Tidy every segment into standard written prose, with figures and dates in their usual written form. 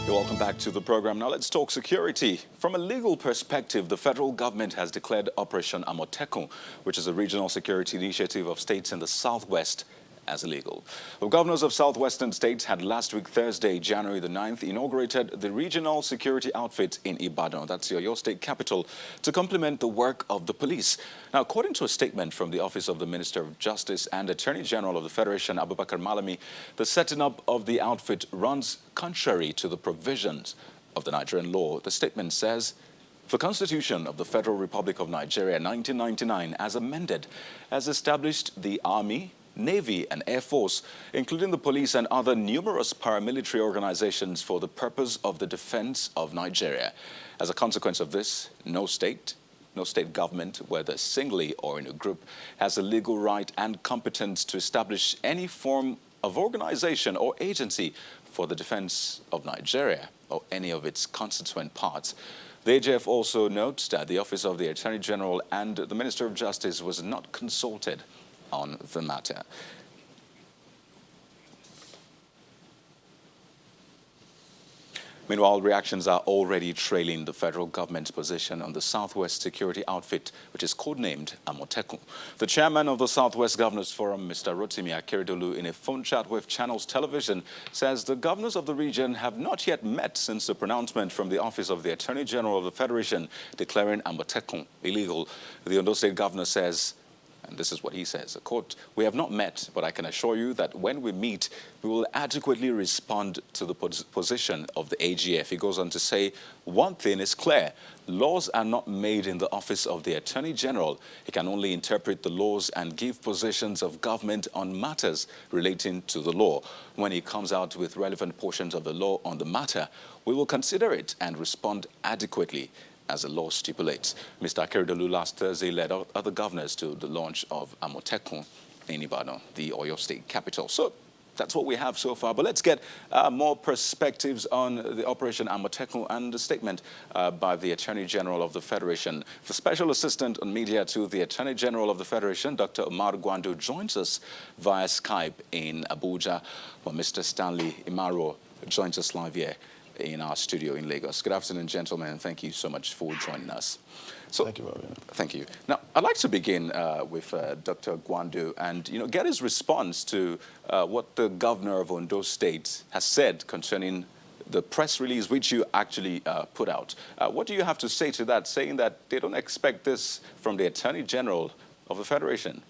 Welcome back to the program. Now let's talk security. From a legal perspective, the federal government has declared Operation Amotekun, which is a regional security initiative of states in the southwest, as illegal. The governors of southwestern states had last week, Thursday, January the 9th, inaugurated the regional security outfit in Ibadan, that's your state capital, to complement the work of the police. Now, according to a statement from the Office of the Minister of Justice and Attorney General of the Federation, Abubakar Malami, the setting up of the outfit runs contrary to the provisions of the Nigerian law. The statement says, the Constitution of the Federal Republic of Nigeria, 1999, as amended, has established the Army, Navy and Air Force, including the police and other numerous paramilitary organizations for the purpose of the defense of Nigeria. As a consequence of this, no state government, whether singly or in a group, has the legal right and competence to establish any form of organization or agency for the defense of Nigeria or any of its constituent parts. The AGF also notes that the Office of the Attorney General and the Minister of Justice was not consulted on the matter. Meanwhile, reactions are already trailing the federal government's position on the Southwest security outfit, which is codenamed Amotekun. The chairman of the Southwest Governors Forum, Mr. Rotimi Akeredolu, in a phone chat with Channels Television, says the governors of the region have not yet met since the pronouncement from the Office of the Attorney General of the Federation declaring Amotekun illegal. The Ondo State governor says, and this is what he says, quote, "We have not met, but I can assure you that when we meet, we will adequately respond to the position of the AGF." He goes on to say, one thing is clear, laws are not made in the Office of the Attorney General. He can only interpret the laws and give positions of government on matters relating to the law. When he comes out with relevant portions of the law on the matter, we will consider it and respond adequately as the law stipulates. Mr. Akeredolu last Thursday led other governors to the launch of Amotekun in Ibadan, the Oyo State capital. So that's what we have so far. But let's get more perspectives on the Operation Amotekun and the statement by the Attorney General of the Federation. The Special Assistant on Media to the Attorney General of the Federation, Dr. Omar Gwandu, joins us via Skype in Abuja, while Mr. Stanley Imaro joins us live here in our studio in Lagos. Good afternoon, gentlemen, and thank you so much for joining us. So, thank you, Bobby. Thank you. Now, I'd like to begin with Dr. Gwandu and get his response to what the governor of Ondo State has said concerning the press release which you actually put out. What do you have to say to that, saying that they don't expect this from the Attorney General of the Federation?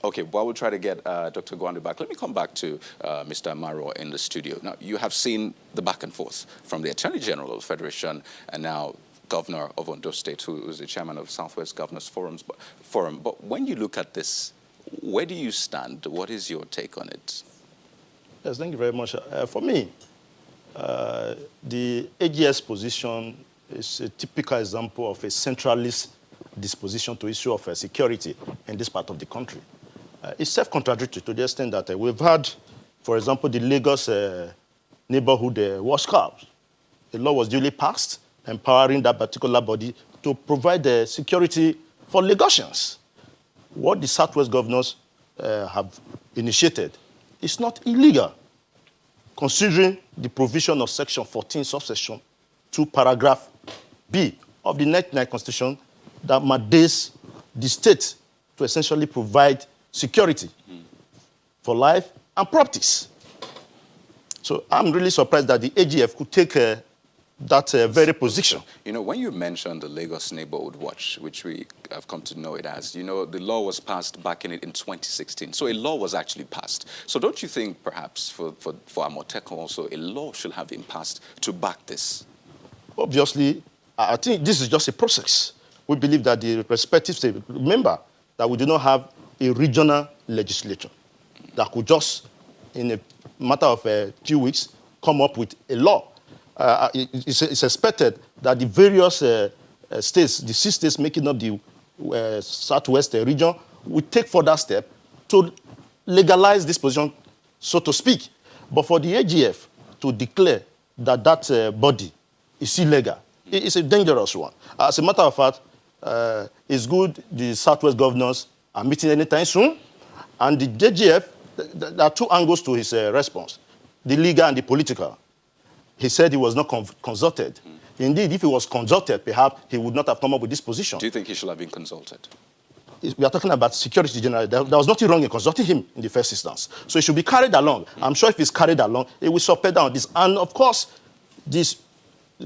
Okay, well, we'll try to get Dr. Gwandu back. Let me come back to Mr. Amaro in the studio. Now, you have seen the back and forth from the Attorney General of the Federation and now Governor of Ondo State, who is the chairman of Southwest Governors Forum. But when you look at this, where do you stand? What is your take on it? Yes, thank you very much. For me, the AGS position is a typical example of a centralist disposition to issue of security in this part of the country. It's self-contradictory to the extent that we've had, for example, the Lagos neighborhood watch clubs. The law was duly passed, empowering that particular body to provide security for Lagosians. What the Southwest governors have initiated is not illegal, considering the provision of Section 14, subsection 2, paragraph B of the 1999 Constitution that mandates the state to essentially provide security for life and properties. So I'm really surprised that the AGF could take that very position. When you mentioned the Lagos Neighborhood Watch, which we have come to know it as, the law was passed back in 2016. So a law was actually passed. So don't you think perhaps for Amotekun also a law should have been passed to back this? Obviously, I think this is just a process. We believe that the respective state, remember that we do not have a regional legislature that could just, in a matter of a few weeks, come up with a law. It's expected that the various states, the 6 states making up the Southwest region, will take further step to legalize this position, so to speak. But for the AGF to declare that that body is illegal, it's a dangerous one. As a matter of fact, it's good the Southwest governors are meeting anytime soon, and the JGF there are two angles to his response, the legal and the political. He said he was not consulted. Indeed, if he was consulted, perhaps he would not have come up with this position. Do you think he should have been consulted? We are talking about security generally. There was nothing wrong in consulting him in the first instance. So he should be carried along. I'm sure if he's carried along, he will support down this. And of course, these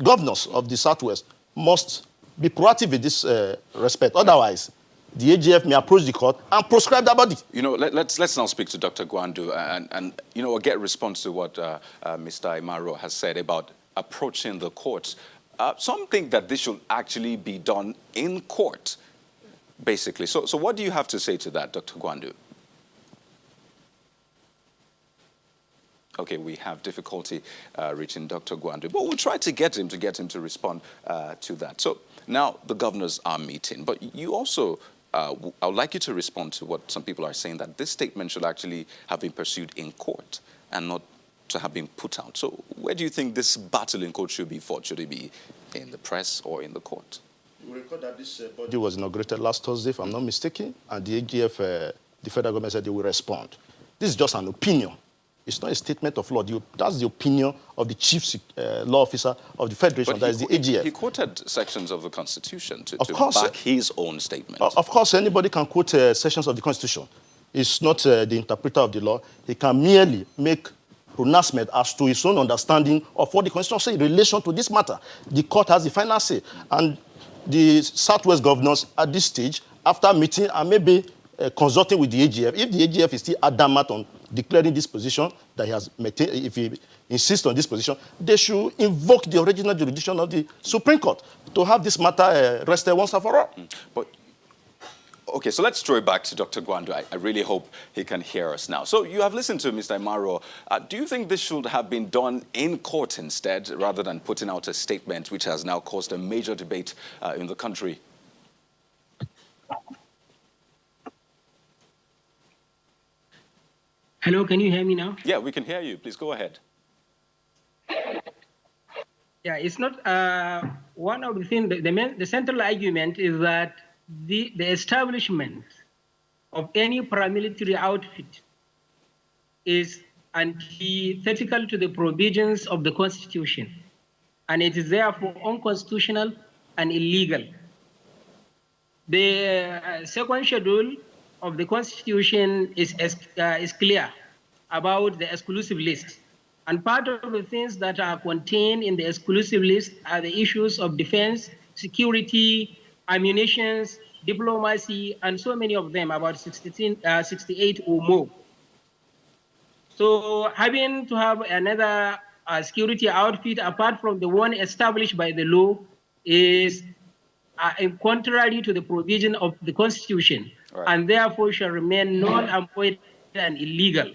governors of the Southwest must be proactive in this respect. Otherwise, the AGF may approach the court and proscribe that body. You know, let's now speak to Dr. Gwandu and you know, get a response to what Mr. Imaro has said about approaching the courts. Some think that this should actually be done in court, basically. So what do you have to say to that, Dr. Gwandu? Okay, we have difficulty reaching Dr. Gwandu, but we'll try to get him to respond to that. So now the governors are meeting, but you also, I would like you to respond to what some people are saying, that this statement should actually have been pursued in court and not to have been put out. So where do you think this battle in court should be fought? Should it be in the press or in the court? You will recall that this body was inaugurated last Thursday, if I'm not mistaken, and the AGF, the federal government said they will respond. This is just an opinion. It's not a statement of law. That's the opinion of the chief law officer of the Federation, that is the AGF. He quoted sections of the Constitution to course, back his own statement. Of course, anybody can quote sections of the Constitution. It's not the interpreter of the law. He can merely make pronouncement as to his own understanding of what the Constitution says in relation to this matter. The court has the final say. And the Southwest governors at this stage, after meeting and maybe consulting with the AGF, if the AGF is still adamant on declaring this position that he has maintained, if he insists on this position, they should invoke the original jurisdiction of the Supreme Court to have this matter rested once and for all. But okay, so let's throw it back to Dr. Gwandu. I really hope he can hear us now. So you have listened to Mr. Imaro. Do you think this should have been done in court instead, rather than putting out a statement which has now caused a major debate in the country? Hello, can you hear me now? Yeah, we can hear you. Please go ahead. Yeah, it's not one of the things. The central argument is that the establishment of any paramilitary outfit is antithetical to the provisions of the Constitution, and it is therefore unconstitutional and illegal. The second schedule of the Constitution is clear about the exclusive list. And part of the things that are contained in the exclusive list are the issues of defense, security, ammunition, diplomacy, and so many of them, about 68 or more. So having to have another security outfit apart from the one established by the law is contrary to the provision of the Constitution, right, and therefore shall remain null and void and illegal.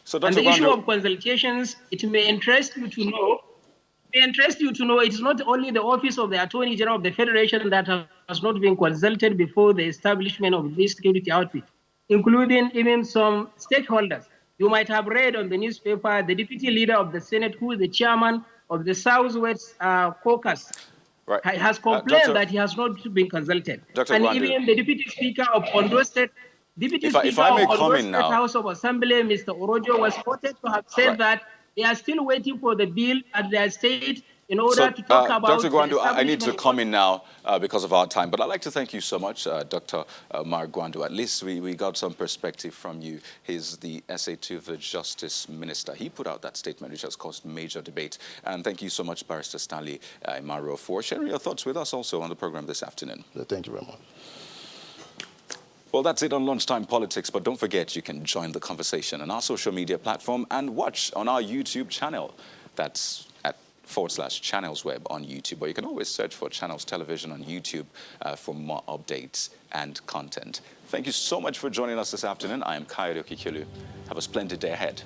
So, and the issue of consultations, it may interest you to know. It is not only the office of the Attorney General of the Federation that has not been consulted before the establishment of this security outfit, including even some stakeholders. You might have read on the newspaper the deputy leader of the Senate, who is the chairman of the Southwest Caucus, right, has complained that he has not been consulted. And Gwandu, even the deputy speaker of Ondo State, House of Assembly, Mr. Orojo, was quoted to have said that they are still waiting for the bill at their state in order to talk about... Dr. Gwandu, I need to come in now because of our time, but I'd like to thank you so much, Dr. Mark Gwandu. At least we got some perspective from you. He's the SA to the Justice Minister. He put out that statement, which has caused major debate. And thank you so much, Barrister Stanley Imaro, for sharing your thoughts with us also on the program this afternoon. Thank you very much. Well, that's it on Lunchtime Politics, but don't forget you can join the conversation on our social media platform and watch on our YouTube channel. That's at /ChannelsWeb on YouTube, but you can always search for Channels Television on YouTube for more updates and content. Thank you so much for joining us this afternoon. I am Kayode Okikilu. Have a splendid day ahead.